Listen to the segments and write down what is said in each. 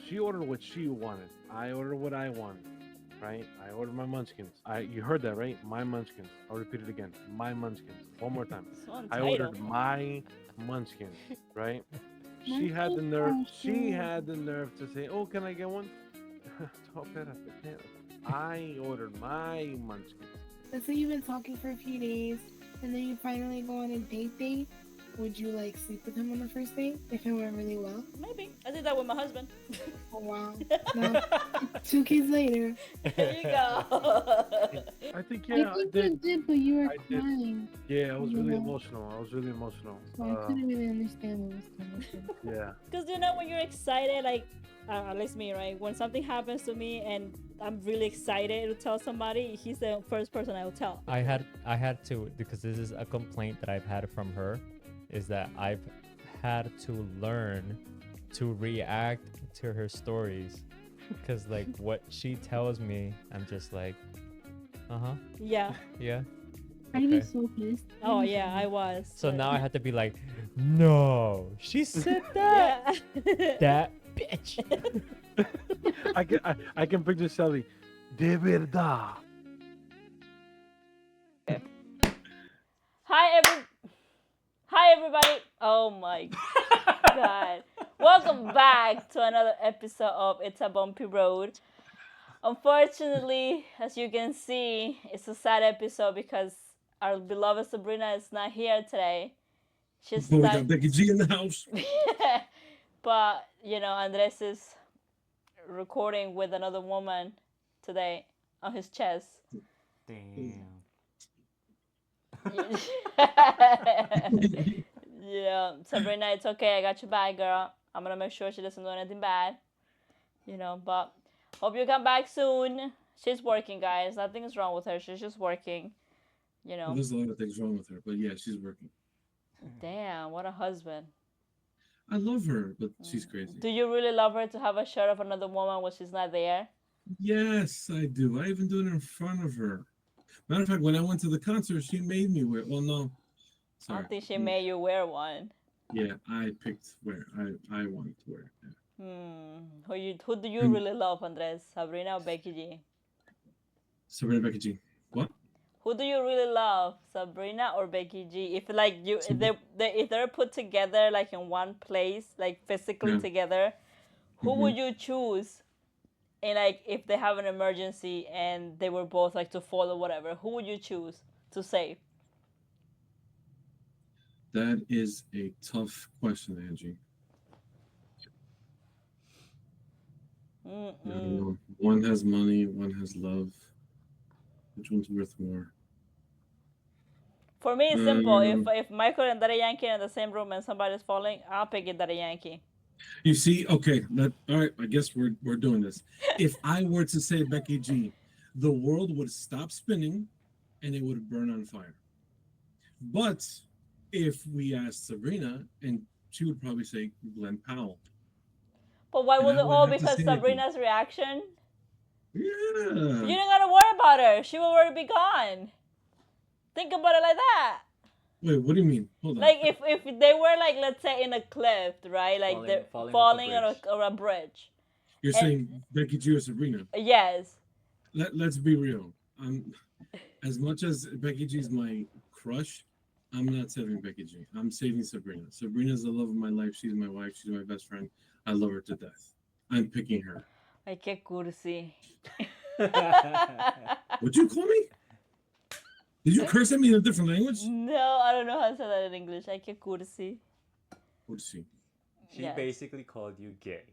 she ordered what she wanted. I ordered what I wanted. Right? I ordered my munchkins. You heard that, right? My munchkins. I'll repeat it again. My munchkins. One more time. So I entitled. ordered my munchkins. Right? She had the Munchkins nerve. are She good. had the nerve to say, "Oh, can I get one?" Stop it, I can't. I ordered my munchkins. Let's say you've been talking for a few days, and then you finally go on a date. Would you like sleep with him on the first date if it went really well? Maybe. I did that with my husband. Oh wow! Now, 2 kids later. There you go. I think I yeah, I think you did. did, but you were I did. crying, Yeah, I was really Yeah. emotional. I was really emotional. so I couldn't really understand what was coming from. Yeah. Because you know when you're excited, like at least me, right? When something happens to me and I'm really excited to tell somebody, he's the first person I will tell. I had to, because this is a complaint that I've had from her, is that I've had to learn to react to her stories, because like what she tells me, I'm just like, Yeah. yeah. I'd be Okay. so pissed. Oh yeah, I was. So but- now I had to be like, no, she said that. Yeah. That bitch. I can picture Celi. De verdad. Hi everybody. Oh my god. Welcome back to another episode of It's a Bumpy Road. Unfortunately, as you can see, it's a sad episode because our beloved Sabrina is not here today. She's But we stuck. got Becky G in the house. But you know, Andres is recording with another woman today on his chest. Damn. Yeah, Sabrina, it's okay. I got your back, girl. I'm gonna make sure she doesn't do anything bad. You know, but hope you come back soon. She's working, guys. Nothing's wrong with her. She's just working. You know. There's a lot of things wrong with her, but yeah, she's working. Damn, what a husband. I love her, but she's crazy. Do you really love her to have a shot of another woman when she's not there? Yes, I do. I even do it in front of her. Matter of fact, when I went to the concert, she made me wear. Well, no, I sorry. don't think she made you wear one. Yeah, I picked where I wanted to wear. Yeah. Who do you really love, Andres? Sabrina or Becky G? Sabrina, Becky G. What? Who do you really love, Sabrina or Becky G? If like you, if they're put together like in one place, like physically Yeah. together, who would you choose? And like if they have an emergency and they were both like to fall or whatever, who would you choose to save? That is a tough question, Angie. I don't know. One has money, one has love. Which one's worth more? For me, it's simple. Mm. If Michael and Daddy Yankee are in the same room and somebody's falling, I'll pick it Daddy Yankee. You see, okay, all right. I guess we're doing this. If I were to say Becky G, the world would stop spinning, and it would burn on fire. But if we asked Sabrina, and she would probably say Glenn Powell. But why And would I it would all? have to Because say anything. Sabrina's reaction. Yeah. You don't gotta worry about her. She will already be gone. Think about it like that. Wait, what do you mean? Hold on. Like if they were like, let's say in a cliff, right? Like Falling- they're falling off a falling on bridge. a bridge. You're saying Becky G or Sabrina? Yes. Let's be real. As much as Becky G is my crush, I'm not saving Becky G. I'm saving Sabrina. Sabrina's the love of my life. She's my wife. She's my best friend. I love her to death. I'm picking her. Ay, qué cursi. What'd you call me? Did you curse at me in a different language? No, I don't know how to say that in English. Ay, qué cursi. What'd you see? She Yes. basically called you gay.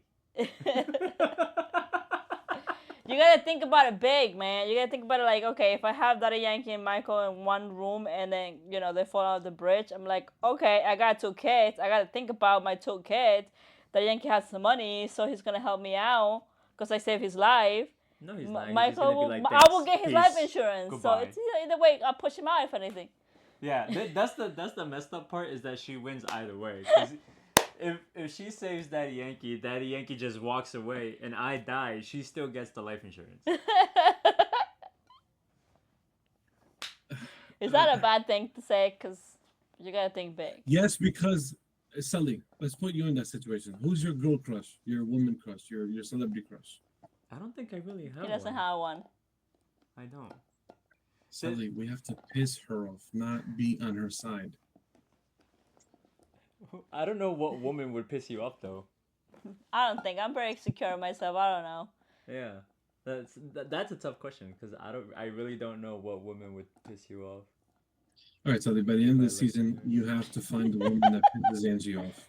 You gotta think about it big, man. You gotta think about it like, okay, if I have Daddy Yankee and Michael in one room and then, you know, they fall out the bridge, I'm like, okay, I got 2 kids. I gotta think about my 2 kids. Daddy Yankee has some money, so he's gonna help me out because I saved his life. No, he's not. He's just Michael gonna will, be like, I will "Thanks, get his life peace, insurance. goodbye." So it's either way, I'll push him out if anything. Yeah, that's the messed up part is that she wins either way. 'Cause if she saves Daddy Yankee just walks away, and I die, she still gets the life insurance. Is that a bad thing to say? Because you gotta think big. Yes, because Celi, let's put you in that situation. Who's your girl crush, your woman crush, your celebrity crush? I don't think I really have He doesn't one. have one. I don't. Celi, we have to piss her off, not be on her side. I don't know what woman would piss you off though. I don't think I'm very secure in myself. I don't know. Yeah, that's a tough question because I really don't know what woman would piss you off. All right, Celi, by the end of the Right, let's season, see. you have to find the woman that pisses Angie off.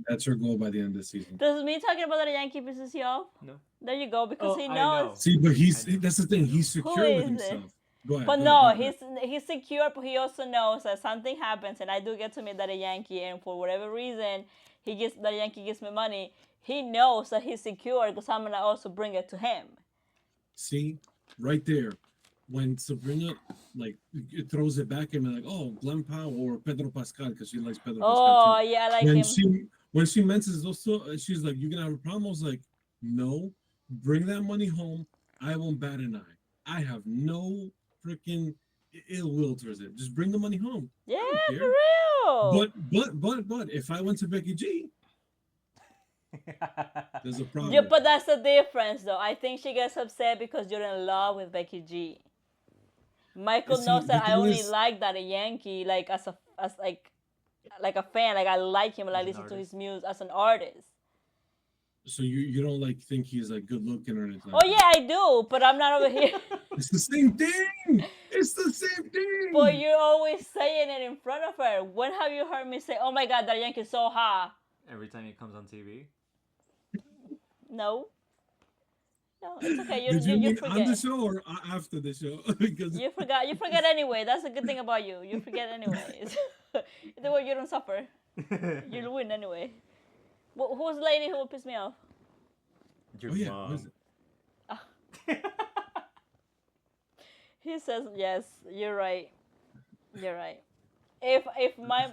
That's her goal by the end of the season. Does me talking about that Yankee pisses you off? No. There you go, because Oh, he I knows. know. See, but I know. that's the thing. He's secure is with it? himself. Go ahead. But go no, ahead. he's secure, but he also knows that something happens, and I do get to meet that Yankee, and for whatever reason, that Yankee gives me money. He knows that he's secure because I'm gonna also bring it to him. See, right there, when Sabrina it throws it back and like, oh, Glenn Powell or Pedro Pascal because she likes Pedro Oh Pascal too. yeah, I like When him. she mentions also, she's like, "You gonna have a problem?" I was like, "No, bring that money home. I won't bat an eye. I have no freaking ill will towards it. Just bring the money home." Yeah, I don't for care. real. But if I went to Becky G, there's a problem. Yeah, but that's the difference, though. I think she gets upset because you're in love with Becky G. Michael See, knows that the I thing only is- like that Yankee, like as like a fan. Like I like him and I As an listen to his artist? music as an artist. So you don't think he's like good looking or anything? Oh like yeah, I do, but I'm not over here. that? It's the same thing. It's the same thing. But you're always saying it in front of her. When have you heard me say, "Oh my God, that Yankee's so hot"? Every time he comes on TV. No. No, it's okay. Did you mean forget. on the show or after the show? Because You forgot. You forget anyway. That's a good thing about you. You forget anyways. The way you don't suffer. You'll win anyway. Who's the lady who will piss me off? Your oh yeah, mom. what is it? He says yes. You're right. You're right. If my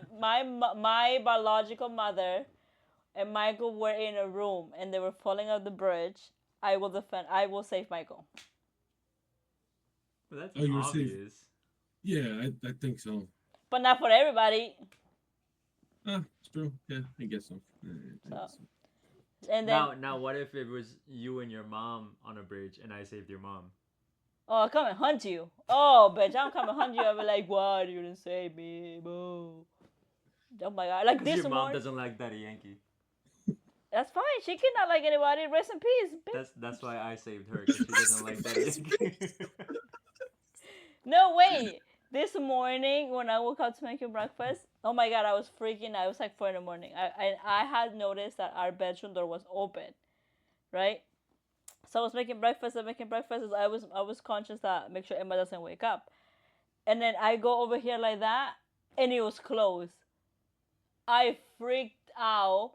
biological mother and Michael were in a room and they were falling off the bridge, I will save Michael. Well, that's Oh, you're safe. obvious. Yeah, I think so. But not for everybody. It's true. Yeah, I guess so. And then Now, what if it was you and your mom on a bridge and I saved your mom? oh, I'll come and hunt you. Oh, bitch, I'll come and hunt you. I'll be like, why you didn't save me, boo? Oh my God, like Because this your mom morning. doesn't like Daddy Yankee. That's fine. She cannot like anybody. Rest in peace, bitch. That's why I saved her because she doesn't like Daddy Yankee. No, wait. This morning when I woke up to make you breakfast, oh my God, I was freaking out. It was like 4 in the morning. I had noticed that our bedroom door was open, right? So I was making breakfast and making breakfast. I was conscious that make sure Emma doesn't wake up. And then I go over here like that, and it was closed. I freaked out.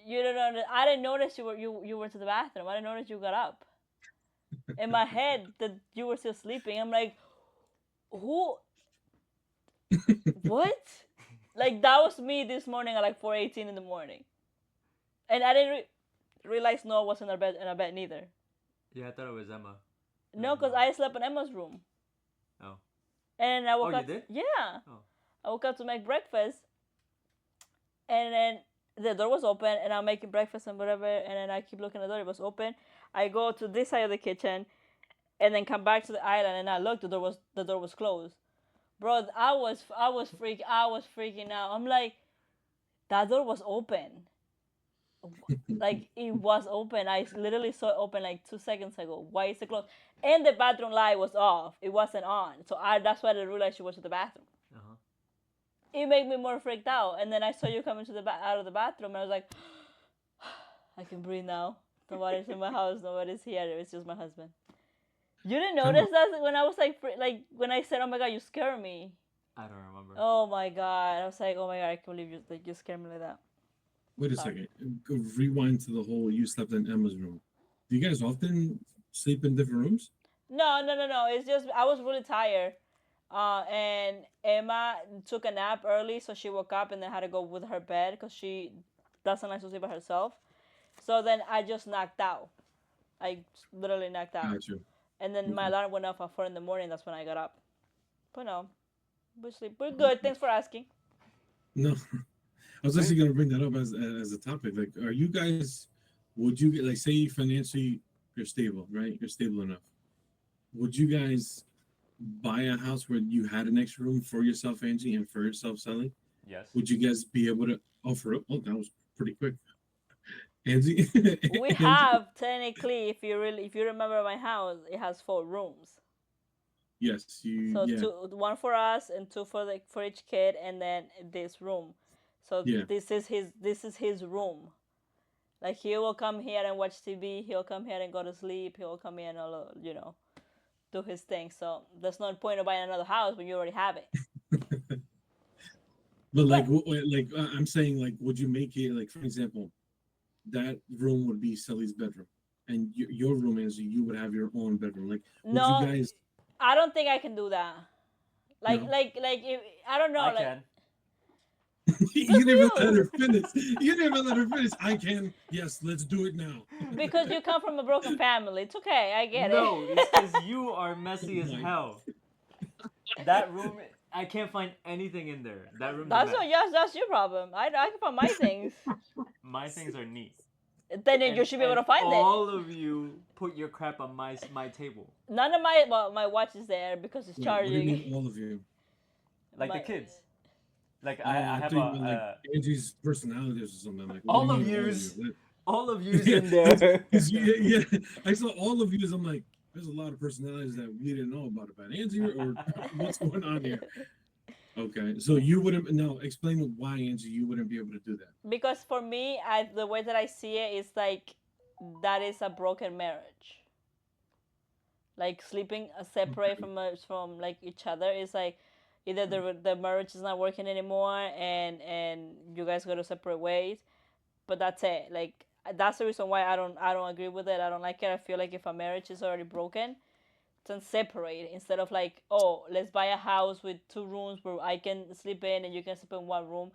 You don't know. I didn't notice you went to the bathroom. I didn't notice you got up. In my head, that you were still sleeping. I'm like, who? What? Like that was me this morning at like 4:18 in the morning, and I didn't realize Noah was in our bed neither. Yeah, I thought it was Emma. No, because I slept in Emma's room. Oh. And I woke you up. did? Yeah. Oh. I woke up to make breakfast, and then the door was open, and I'm making breakfast and whatever, and then I keep looking at the door. It was open. I go to this side of the kitchen, and then come back to the island, and I looked. The door was closed. Bro, I was freaking out. I'm like, that door was open. Like it was open. I literally saw it open like 2 seconds ago. Why is it closed? And the bathroom light was off. It wasn't on. So that's why I didn't realize she was to the bathroom. Uh-huh. It made me more freaked out. And then I saw you coming to out of the bathroom, and I was like, I can breathe now. Nobody's in my house. Nobody's here. It's just my husband. You didn't notice that when I was like when I said, "Oh my God, you scare me." I don't remember. Oh my God, I was like, "Oh my God, I can't believe you scared me like that." Wait a second. Go rewind to the whole you slept in Emma's room. Do you guys often sleep in different rooms? No. It's just I was really tired, and Emma took a nap early, so she woke up and then had to go with her bed because she doesn't like to sleep by herself. So then I just knocked out. I literally knocked out. Got you. And then my Okay. alarm went off at 4 in the morning. That's when I got up. But no, we sleep. We're good. Thanks for asking. No, was actually gonna bring that up as a topic. Like, are you guys? Would you like say financially you're stable, right? You're stable enough. Would you guys buy a house where you had an extra room for yourself, Angie, and for yourself, Sally? Yes. Would you guys be able to offer up? Oh, that was pretty quick, Angie. We Angie? have technically, if you remember my house, it has 4 rooms. Yes, you. So Yeah, one for us and two for each kid, and then this room. So yeah. this is his room. Like he will come here and watch TV. He'll come here and go to sleep. He'll come here and do his thing. So there's no point of buying another house when you already have it. But like, I'm saying, like, would you make it like, for example, that room would be Sally's bedroom, and your room is you would have your own bedroom. Like, would No, you guys? I don't think I can do that. Like No? if, I don't know. I like can. You didn't even let her finish. You didn't even let her finish. I can. Yes, let's do it now. because you come from a broken family. It's okay. I get No, it. it's because you are messy as Oh my- hell. That room, I can't find anything in there. That room. That's your problem. I can find my things. My things are neat. Then you should be able to find it. All of you put your crap on my table, None of my watch is there because it's Wait, what do you charging. mean, all of you? like My- the kids. Like Oh, I have thought you meant, a like Angie's personality or something. I'm like, all what do of you mean, yous. you? all of yous Yeah, in there. yeah, I saw all of you. I'm like, there's a lot of personalities that we didn't know about Angie, or what's going on here? Okay, so you wouldn't now explain why, Angie, you wouldn't be able to do that. Because for me, the way that I see it is like that is a broken marriage. Like sleeping separate from like each other is like either the marriage is not working anymore and you guys go to separate ways. But that's it. Like that's the reason why I don't agree with it. I don't like it. I feel like if a marriage is already broken, then separate instead of like, oh, let's buy a house with 2 rooms where I can sleep in and you can sleep in one room.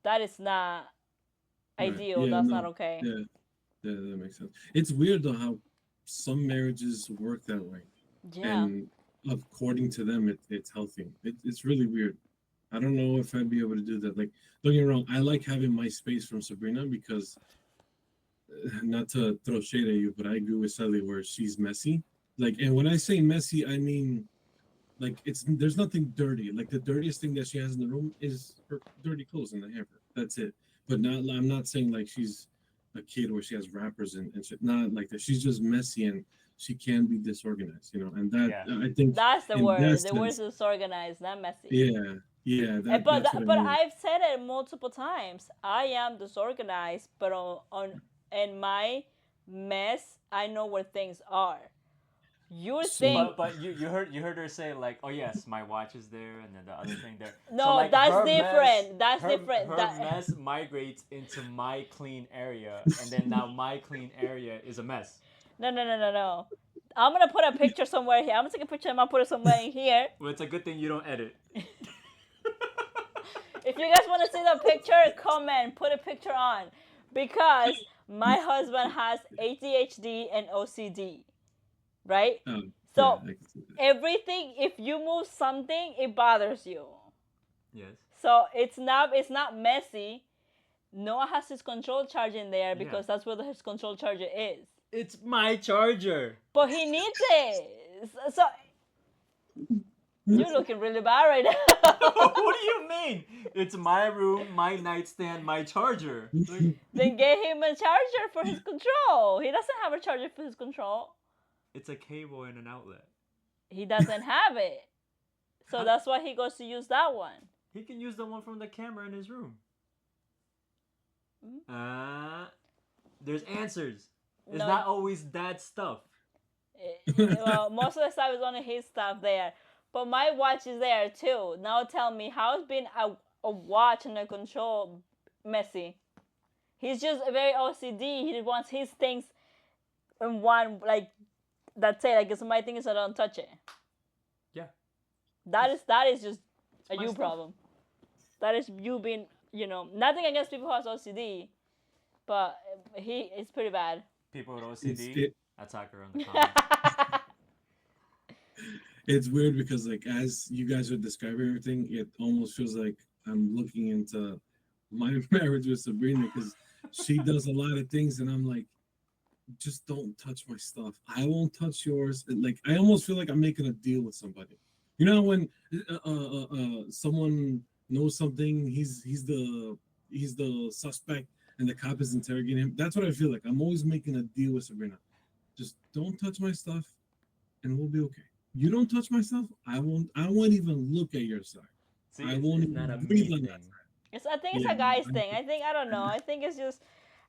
That is not Right. ideal. Yeah, That's no, not okay. Yeah, that makes sense. It's weird though how some marriages work that way, Yeah. and according to them, it's healthy. It's really weird. I don't know if I'd be able to do that. Like, don't get me wrong, I like having my space from Sabrina because, not to throw shade at you, but I agree with Celi where she's messy. Like, and when I say messy, I mean, like, there's nothing dirty. Like, the dirtiest thing that she has in the room is her dirty clothes in the hamper. That's it. But I'm not saying like she's a kid where she has wrappers and shit. Not like that. She's just messy and she can be disorganized, and that Yeah. I think That's the in word. that The word sense- is disorganized, not messy. yeah. But That's what I mean. I've said it multiple times. I am disorganized, but in my mess, I know where things are. You So- think But you heard her say like, oh yes, my watch is there, and then the other thing there. No, like, that's her different. That's her, different. Her That- mess migrates into my clean area, and then now my clean area is a mess. no. I'm gonna put a picture somewhere here. I'm gonna take a picture and I'll put it somewhere in here. Well, it's a good thing you don't edit. If you guys want to see the picture, comment, put a picture on, because my husband has ADHD and OCD, right? So Yeah, I can see that. everything, if you move something, it bothers you. Yes. So it's not messy. Noah has his control charger in there because that's where his control charger is. It's my charger. But he needs it. So you're looking really bad right now. What do you mean? It's my room, my nightstand, my charger. Then get him a charger for his control. He doesn't have a charger for his control. It's a cable and an outlet. He doesn't have it. So that's why he goes to use that one. He can use the one from the camera in his room. There's answers. It's No. not always that stuff. Well, most of the stuff is only his stuff there. But my watch is there too. Now tell me, how's been a watch and a control messy? He's just very OCD. He wants his things in one, like, that's it. Like, it's my thing, so I don't touch it. Yeah. That is just a my you stuff. problem. That is you being, nothing against people who has OCD, but it's pretty bad. People with It's- OCD, it- attack her on the comments. It's weird because, like, as you guys are describing everything, it almost feels like I'm looking into my marriage with Sabrina because she does a lot of things, and I'm like, just don't touch my stuff. I won't touch yours. And, like, I almost feel like I'm making a deal with somebody. You know, when someone knows something, he's the suspect, and the cop is interrogating him. That's what I feel like. I'm always making a deal with Sabrina. Just don't touch my stuff, and we'll be okay. You don't touch my stuff, I won't. I won't even look at your side. See, I won't it's not a even me breathe on that thing. side. I think it's Yeah, a guy's thing. I don't know. I think it's just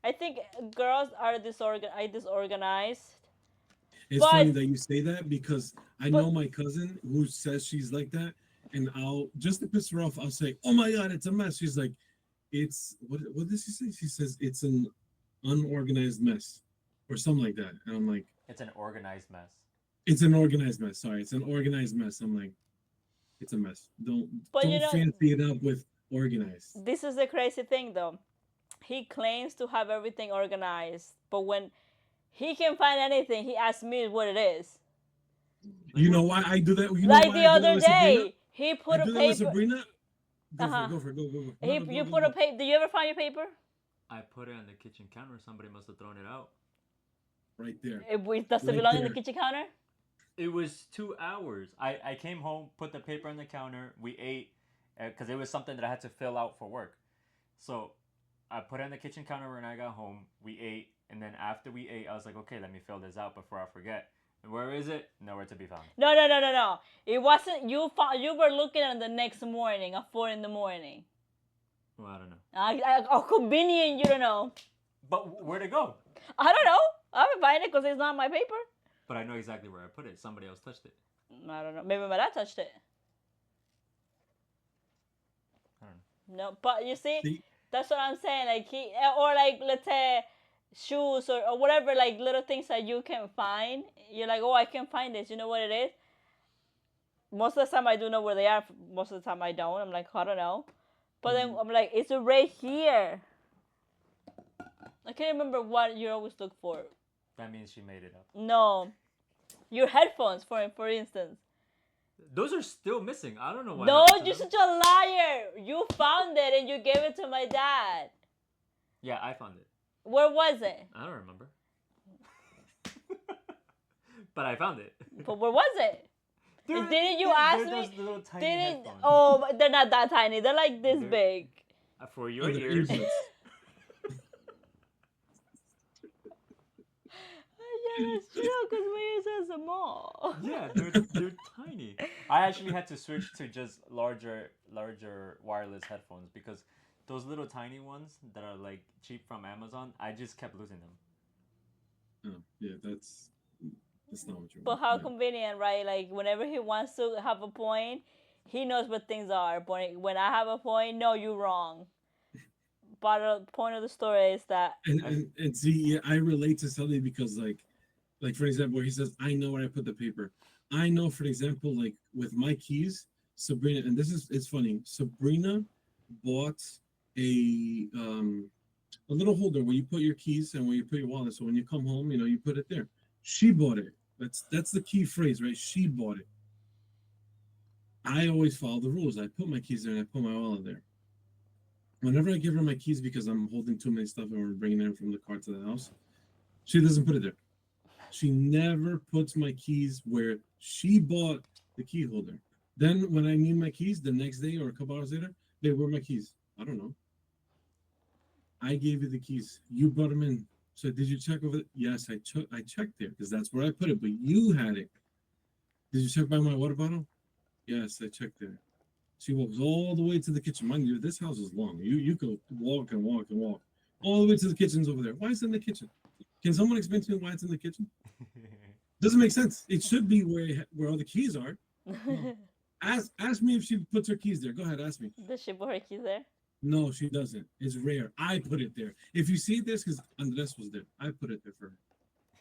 I think girls are disorganized. it's But funny that you say that because I but know my cousin who says she's like that, and I'll just to piss her off, I'll say, "Oh my god, it's a mess." She's like, "It's what? What did she say?" She says, "It's an unorganized mess," or something like that. And I'm like, It's an organized mess. "It's an organized mess." Sorry, it's an organized mess. I'm like, "It's a mess. Don't but you don't know, fancy it up with organized." this is the crazy thing though. He claims to have everything organized, but when he can find anything, he asks me what it is. Like You know what? why I do that? You know Like why the I do that other with Sabrina? day, he I put a do that with paper. Sabrina. Uh Go for it. huh. Go for it. Go. Go. Go. No, He no. Go. you Go. put a Go. paper. Did you ever find your paper? I put it on the kitchen counter. Somebody must have thrown it out. Right there. Does it Right belong in the there. kitchen counter? It was 2 hours. I came home, put the paper on the counter. We ate because it was something that I had to fill out for work. So I put it on the kitchen counter when I got home. We ate, and then after we ate, I was like, okay, let me fill this out before I forget. And where is it? Nowhere to be found. No, no, no, no, no. It wasn't. You found. You were looking at it the next morning at 4 in the morning. Well, I don't know. How convenient. You don't know. But where'd it go? I don't know. I haven't find it because it's not my paper. But I know exactly where I put it. Somebody else touched it. I don't know. Maybe my dad touched it. I don't know. No, but you see, See, that's what I'm saying. Like or like let's say shoes or whatever, like little things that you can find. You're like, oh, I can find this. You know what it is? Most of the time I do know where they are. Most of the time I don't. I'm like, I don't know. But then I'm like, it's right here. I can't remember what you always look for. That means she made it up. No, your headphones, for instance. Those are still missing. I don't know why. No, happened to you're them. such a liar. You found it and you gave it to my dad. Yeah, I found it. Where was it? I don't remember. But I found it. But where was it? Didn't you ask they're me? those little tiny Didn't? headphones. Oh, but they're not that tiny. They're like this They're- big. For your oh, the ears. earbuds. Yeah, that's true. Cause my ears are small. Yeah, they're tiny. I actually had to switch to just larger wireless headphones because those little tiny ones that are like cheap from Amazon, I just kept losing them. Oh, yeah, that's not what you But want. how Yeah. convenient, right? Like whenever he wants to have a point, he knows what things are. But when I have a point, no, you're wrong. But the point of the story is that And see, yeah, I relate to Sully because like for example, where he says, "I know where I put the paper." I know, for example, like with my keys, Sabrina, and it's funny. Sabrina bought a little holder where you put your keys and where you put your wallet. So when you come home, you put it there. She bought it. That's the key phrase, right? She bought it. I always follow the rules. I put my keys there and I put my wallet there. Whenever I give her my keys because I'm holding too many stuff and we're bringing them from the car to the house, she doesn't put it there. She never puts my keys where she bought the key holder. Then when I need my keys the next day or a couple hours later, where are my keys? I don't know. I gave you the keys. You brought them in. So did you check over? Yes, I checked there because that's where I put it. But you had it. Did you check by my water bottle? Yes, I checked there. She walks all the way to the kitchen. Mind you, this house is long. You could walk and walk and walk all the way to the kitchen's over there. Why is it in the kitchen? Can someone explain to me why it's in the kitchen? Doesn't make sense. It should be where all the keys are. No. Ask me if she puts her keys there. Go ahead, ask me. does she put her keys there? No, she doesn't. It's rare. I put it there. If you see this, because Andres was there, I put it there for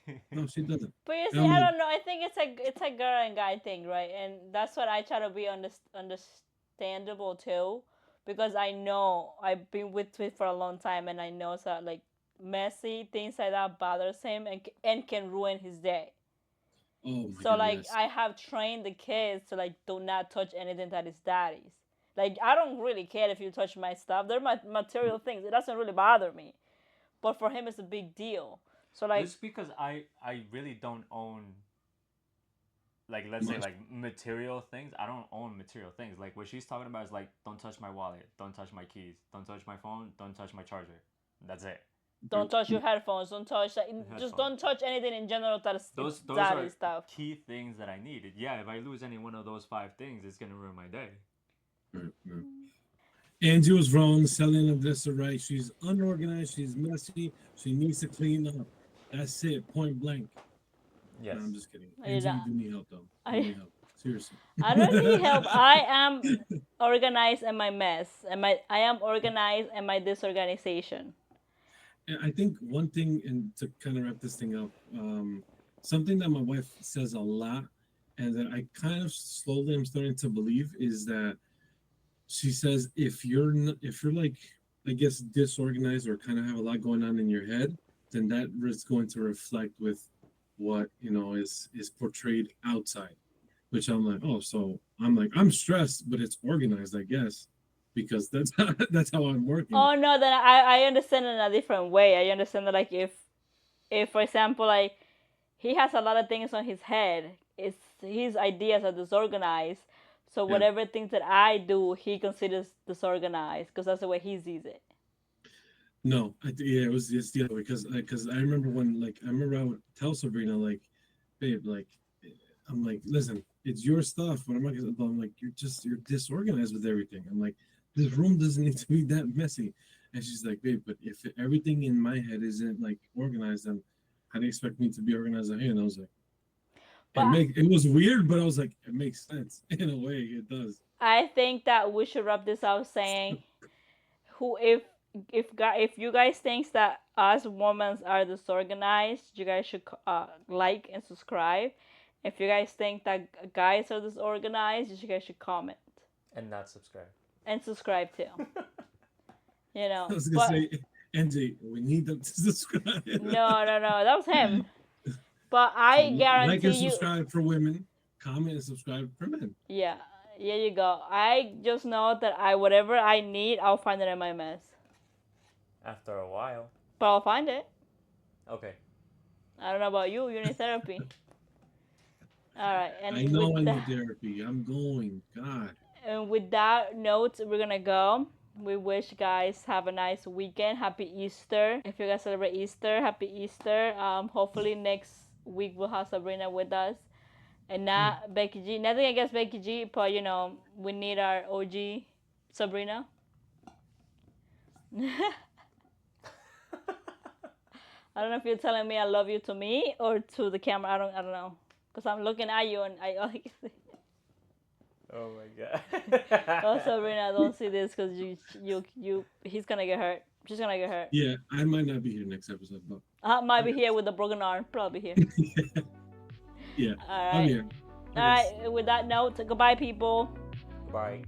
her. No, she doesn't. But you see, I'm I like- don't know. I think it's a girl and guy thing, right? And that's what I try to be understandable too, because I know I've been with it for a long time, and I know that like messy things like that bothers him and can ruin his day. Oh my So God, like yes. I have trained the kids to like do not touch anything that is daddy's. Like, I don't really care if you touch my stuff. They're my material things. It doesn't really bother me. But for him, it's a big deal. So, like, It's because I really don't own, like, let's say, Much. like, material things. I don't own material things. Like, what she's talking about is like, don't touch my wallet, don't touch my keys, don't touch my phone, don't touch my charger. That's it. don't touch your headphones. Don't touch that. Just Headphones. don't touch anything in general that is Those daddy are stuff. key things that I needed. Yeah, if I lose any one of those 5 things, it's gonna ruin my day. Angie was wrong, selling a disarray. She's unorganized, she's messy, she needs to clean up. That's it, point blank. Yes. No, I'm just kidding. Are you Angie, you not- do need help though. I- You need help. Seriously. I don't need help. I am organized in my mess. I am organized in my disorganization. And I think one thing, and to kind of wrap this thing up, something that my wife says a lot, and that I kind of slowly am starting to believe, is that she says if you're like, I guess, disorganized or kind of have a lot going on in your head, then that is going to reflect with what is portrayed outside. Which I'm like, oh, so I'm stressed, but it's organized, I guess, because that's how I'm working. Oh no, then I understand in a different way. I understand that, like, if for example, like, he has a lot of things on his head, it's his ideas are disorganized. So Yeah. whatever things that I do, he considers disorganized because that's the way he sees it. No, it was just the other way, because I remember when, like, I would tell Sabrina, like, babe, like, I'm like, listen, it's your stuff, but I'm like, you're disorganized with everything. I'm like, this room doesn't need to be that messy. And she's like, babe, but if everything in my head isn't like organized, then how do you expect me to be organized out here? And I was like, But it was weird, but I was like, it makes sense in a way. It does. I think that we should wrap this up saying, if you guys think that us women are disorganized, you guys should like and subscribe. If you guys think that guys are disorganized, you guys should comment And not subscribe. and subscribe too. You know. I was gonna But say, Angie, we need them to subscribe. no, that was him. But I Like guarantee and you. subscribe for women, comment and subscribe for men. Yeah, here you go. I just know that whatever I need, I'll find it in my mess. After a while. But I'll find it. Okay. I don't know about you. You need therapy. All right, and I know I with need that, therapy. I'm going. God. and with that note, we're gonna go. We wish you guys have a nice weekend. Happy Easter. If you guys celebrate Easter, happy Easter. Hopefully next week we'll have Sabrina with us. And not Becky G. Nothing against Becky G, but we need our OG Sabrina. I don't know if you're telling me I love you to me or to the camera. I don't know. Because I'm looking at you and I Oh my god. oh, Sabrina, don't see this because he's gonna get hurt. She's gonna get hurt. Yeah, I might not be here next episode, but I might be here with a broken arm. Probably here. yeah, All I'm right. here. All right. With that note, goodbye, people. Bye.